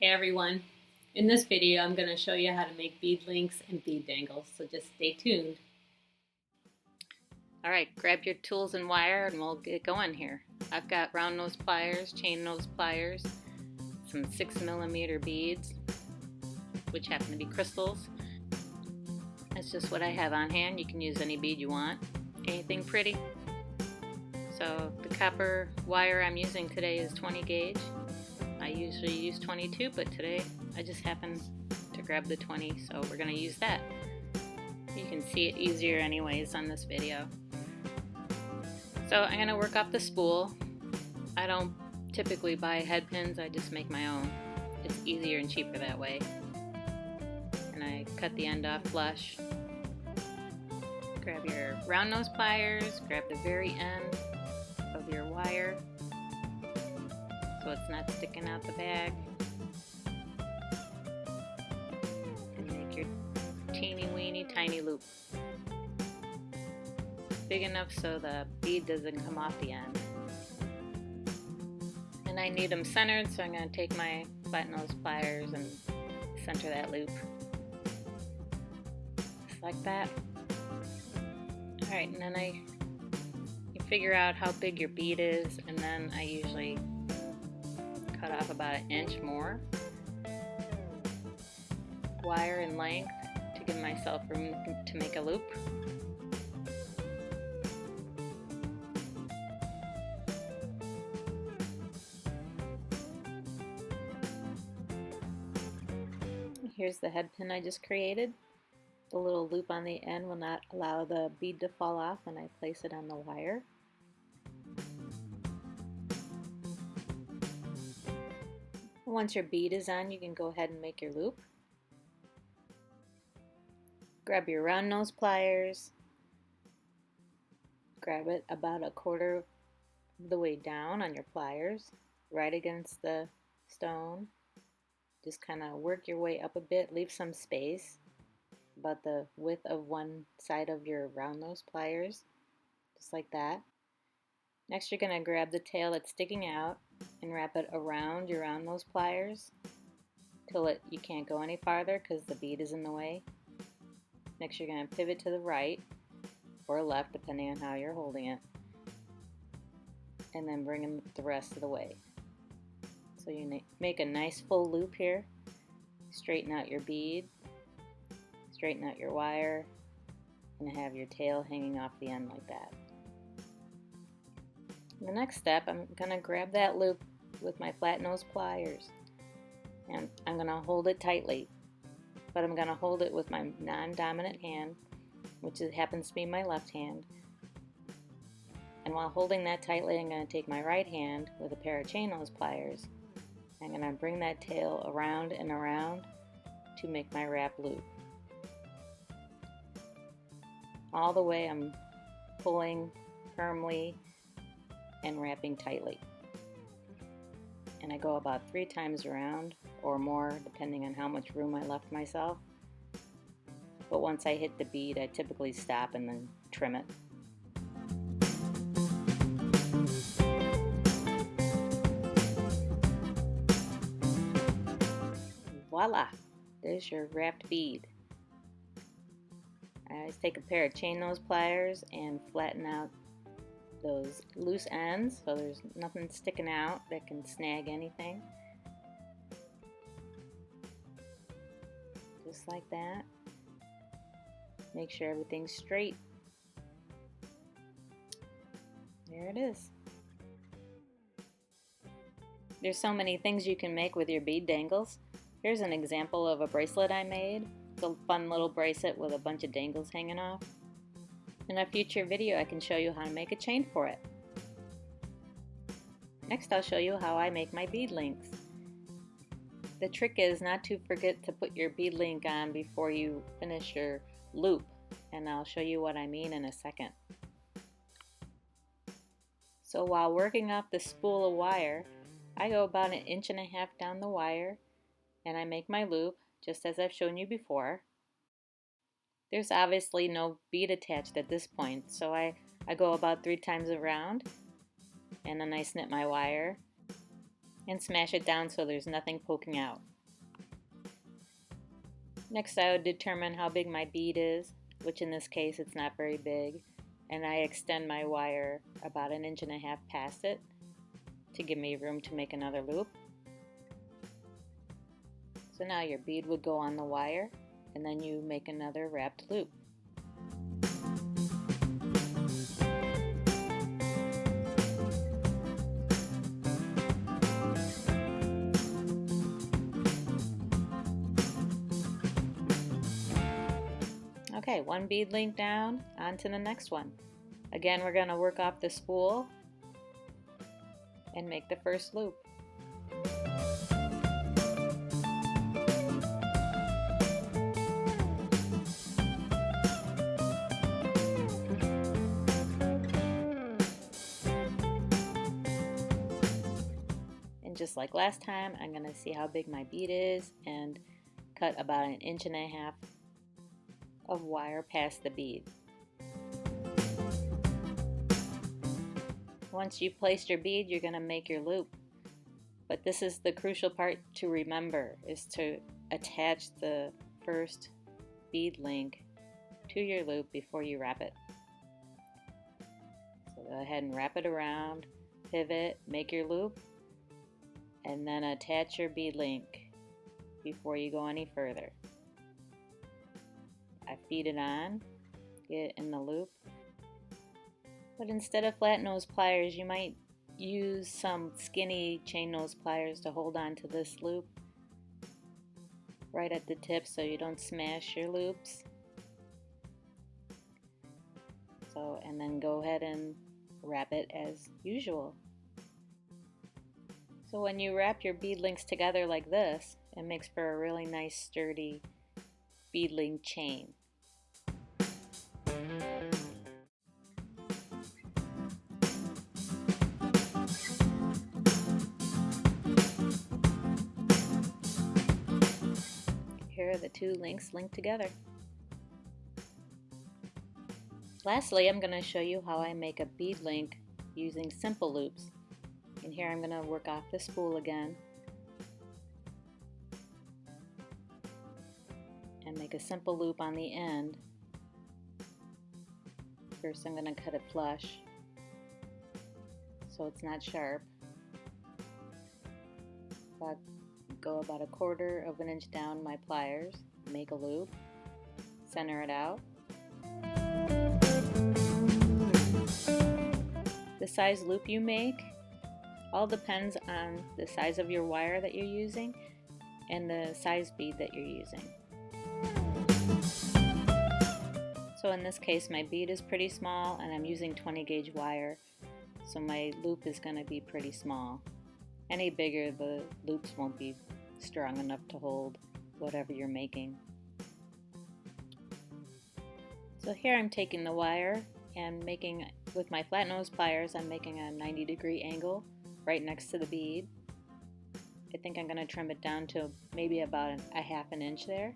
Hey everyone, in this video I'm going to show you how to make bead links and bead dangles, so just stay tuned. Alright, grab your tools and wire and we'll get going here. I've got round nose pliers, chain nose pliers, some 6mm beads, which happen to be crystals. That's just what I have on hand. You can use any bead you want, anything pretty. So the copper wire I'm using today is 20 gauge. I usually use 22, but today I just happened to grab the 20, so we're going to use that. You can see it easier anyways on this video. So I'm going to work off the spool. I don't typically buy head pins, I just make my own. It's easier and cheaper that way. And I cut the end off flush. Grab your round nose pliers, grab the very end of your wire so it's not sticking out the bag, and make your teeny weeny tiny loop big enough so the bead doesn't come off the end. And I need them centered, so I'm going to take my flat nose pliers and center that loop just like that. Alright, and then you figure out how big your bead is, and then I usually cut off about 1 inch more wire in length to give myself room to make a loop. Here's the head pin I just created. The little loop on the end will not allow the bead to fall off when I place it on the wire. Once your bead is on, you can go ahead and make your loop. Grab your round nose pliers, grab it about 1/4 of the way down on your pliers, right against the stone. Just kind of work your way up a bit, leave some space, about the width of one side of your round nose pliers, just like that. Next you're going to grab the tail that's sticking out and wrap it around your round nose pliers till you can't go any farther because the bead is in the way. Next you're going to pivot to the right or left depending on how you're holding it, and then bring them the rest of the way. So you make a nice full loop here, straighten out your bead, straighten out your wire, and have your tail hanging off the end like that. The next step, I'm going to grab that loop with my flat nose pliers, and I'm going to hold it tightly, but I'm going to hold it with my non-dominant hand, which happens to be my left hand. And while holding that tightly, I'm going to take my right hand with a pair of chain nose pliers. I'm going to bring that tail around and around to make my wrap loop. All the way I'm pulling firmly and wrapping tightly. And I go about 3 times around or more depending on how much room I left myself. But once I hit the bead, I typically stop and then trim it. Voila! There's your wrapped bead. I always take a pair of chain nose pliers and flatten out those loose ends so there's nothing sticking out that can snag anything. Just like that. Make sure everything's straight. There it is. There's so many things you can make with your bead dangles. Here's an example of a bracelet I made. It's a fun little bracelet with a bunch of dangles hanging off. In a future video I can show you how to make a chain for it. Next I'll show you how I make my bead links. The trick is not to forget to put your bead link on before you finish your loop, and I'll show you what I mean in a second. So while working off the spool of wire, I go about 1.5 inches down the wire and I make my loop just as I've shown you before. There's obviously no bead attached at this point, so I go about 3 times around, and then I snip my wire, and smash it down so there's nothing poking out. Next, I would determine how big my bead is, which in this case it's not very big, and I extend my wire about 1.5 inches past it to give me room to make another loop. So now your bead would go on the wire, and then you make another wrapped loop. Okay, one bead link down, on to the next one. Again, we're going to work off the spool and make the first loop. And just like last time, I'm going to see how big my bead is and cut about 1.5 inches of wire past the bead. Once you've placed your bead, you're going to make your loop. But this is the crucial part to remember, is to attach the first bead link to your loop before you wrap it. So go ahead and wrap it around, pivot, make your loop, and then attach your bead link before you go any further. I feed it on, get it in the loop. But instead of flat nose pliers, you might use some skinny chain nose pliers to hold on to this loop right at the tip so you don't smash your loops. So, and then go ahead and wrap it as usual. So when you wrap your bead links together like this, it makes for a really nice sturdy bead link chain. Here are the two links linked together. Lastly, I'm going to show you how I make a bead link using simple loops. And here I'm going to work off the spool again and make a simple loop on the end. First I'm going to cut it flush so it's not sharp. Go about 1/4 inch down my pliers, make a loop, center it out. The size loop you make all depends on the size of your wire that you're using and the size bead that you're using. So in this case my bead is pretty small and I'm using 20 gauge wire, so my loop is going to be pretty small. Any bigger, the loops won't be strong enough to hold whatever you're making. So here I'm taking the wire and making, with my flat nose pliers, I'm making a 90-degree angle right next to the bead. I think I'm going to trim it down to maybe about 1/2 inch there.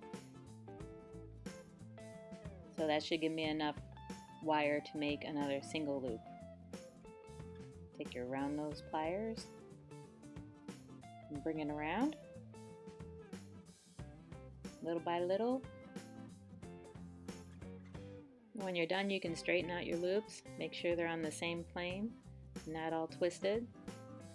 So that should give me enough wire to make another single loop. Take your round nose pliers and bring it around little by little. When you're done, you can straighten out your loops, make sure they're on the same plane, not all twisted.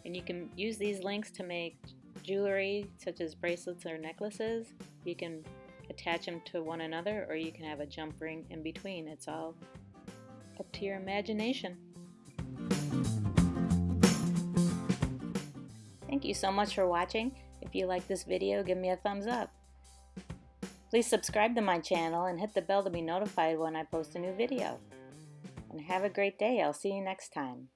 And you can use these links to make jewelry such as bracelets or necklaces. You can attach them to one another, or you can have a jump ring in between. It's all up to your imagination. Thank you so much for watching. If you like this video, give me a thumbs up. Please subscribe to my channel and hit the bell to be notified when I post a new video. And have a great day. I'll see you next time.